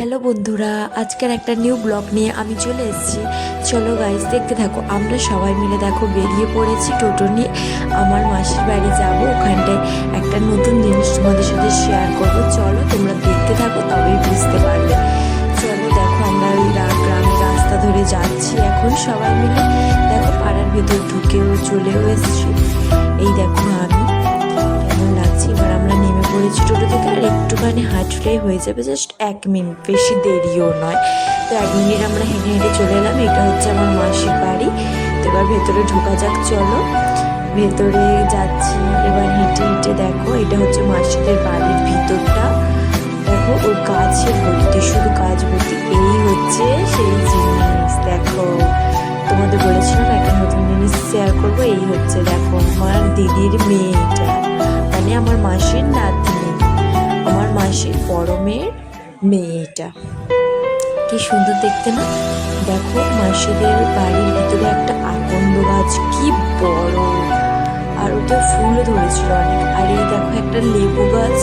Hello বন্ধুরা, আজকের একটা নিউ ব্লগ নিয়ে আমি চলে এসেছি। চলো গাইস, দেখতে থাকো। আমরা সবাই মিলে দেখো বেরিয়ে পড়েছি টোটো নিয়ে। আমার মাসির বাড়ি যাব, ওখানটায় একটা নতুন জিনিস তোমাদের সাথে শেয়ার করবো। চলো তোমরা দেখতে থাকো, তবেই বুঝতে পারবে। চলো দেখো, আমরা ওই গ্রামের রাস্তা ধরে যাচ্ছি এখন সবাই মিলে। দেখো পাড়ার ভেতর ঢুকেও চলেও এসেছি। এই দেখো আমি কেমন লাগছে। এবার আমরা নেমে পড়েছি টোটো থেকে, আর একটুখানি হাঁটলেই হয়ে যাবে, জাস্ট 1 মিনিট, বেশি দেরিও নয়। তো 1 মিনিট আমরা হেঁটে হেঁটে চলে এলাম। এটা হচ্ছে আমার মাসির বাড়ি। তো এবার ভেতরে ঢোকা যাক, চলো ভেতরে যাচ্ছি। এবার হেঁটে হেঁটে দেখো, এটা হচ্ছে মাসিদের বাড়ির ভিতরটা। দেখো ওর গাছে ভর্তি, শুধু গাছ ভর্তি। এই হচ্ছে সেই জিনিস। দেখো তোমাদের বলেছিলাম একটা নতুন জিনিস শেয়ার করবো। এই হচ্ছে দেখো আমার দিদির মেয়েটা, মানে আমার মাসির নাতনি, আমার মাসির বড় মেয়ের মেয়েটা। কি সুন্দর দেখতে না? দেখো মাসিদের বাড়ির ভিতরে একটা আকন্দ গাছ, কি বড়, আর ওতে ফুলও ধরেছিল অনেক। আর এই দেখো একটা লেবু গাছ,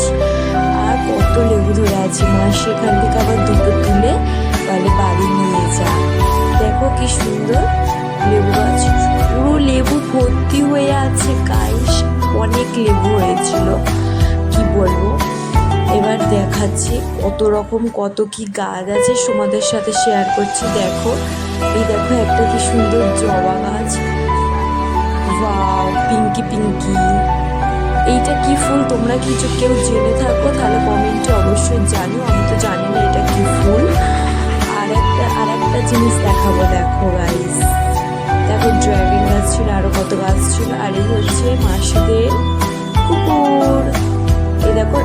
আর কত লেবু ধরে আছে। মাসি এখান থেকে আবার দুটো তুলে বলে বাড়ি নিয়ে যা। দেখো কি সুন্দর লেবু গাছ, পুরো লেবু ভর্তি হয়ে আছে গাইস। অনেক লেবু হয়েছিল, কি বলবো। এবার দেখাচ্ছি কত রকম কত কি গাছ আছে, তোমাদের সাথে শেয়ার করছি। দেখো এই দেখো একটা কি সুন্দর জবা গাছ, ওয়াও, পিঙ্কি পিঙ্কি। এইটা কি ফুল, তোমরা কিছু কেউ জেনে থাকো তাহলে কমেন্টে অবশ্যই জানো, আমি তো জানি না এটা কি ফুল। আর একটা জিনিস দেখাবো, দেখো গাইস, দেখো ড্রাগন গাছ ছিল, আরো কত গাছ ছিল। আর এই হচ্ছে মাসিদের কুকুর। এই দেখো,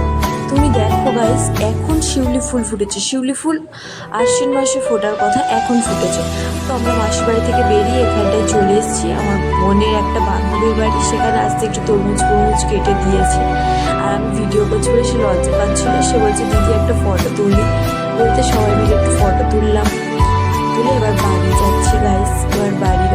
তুমি দেখো গাইস, এখন শিউলি ফুল ফুটেছে। শিউলি ফুল আশ্বিন মাসে ফোটার কথা, এখন ফুটেছে। তো আমরা মাসির বাড়ি থেকে বেরিয়ে এখানটায় চলে এসেছি আমার বোনের একটা বান্ধবীর বাড়ি। সেখানে আসতে একটু তরমুজ কেটে দিয়েছে। আর আমি ভিডিও করছি বলে সে লজ্জা পাচ্ছিল। সে বলছে দিদি একটা ফটো তুলি, বলতে সবাই মিলে একটু ফটো তুললাম। তুলে এবার বাড়ি যাচ্ছি গাইস। এবার বাড়ি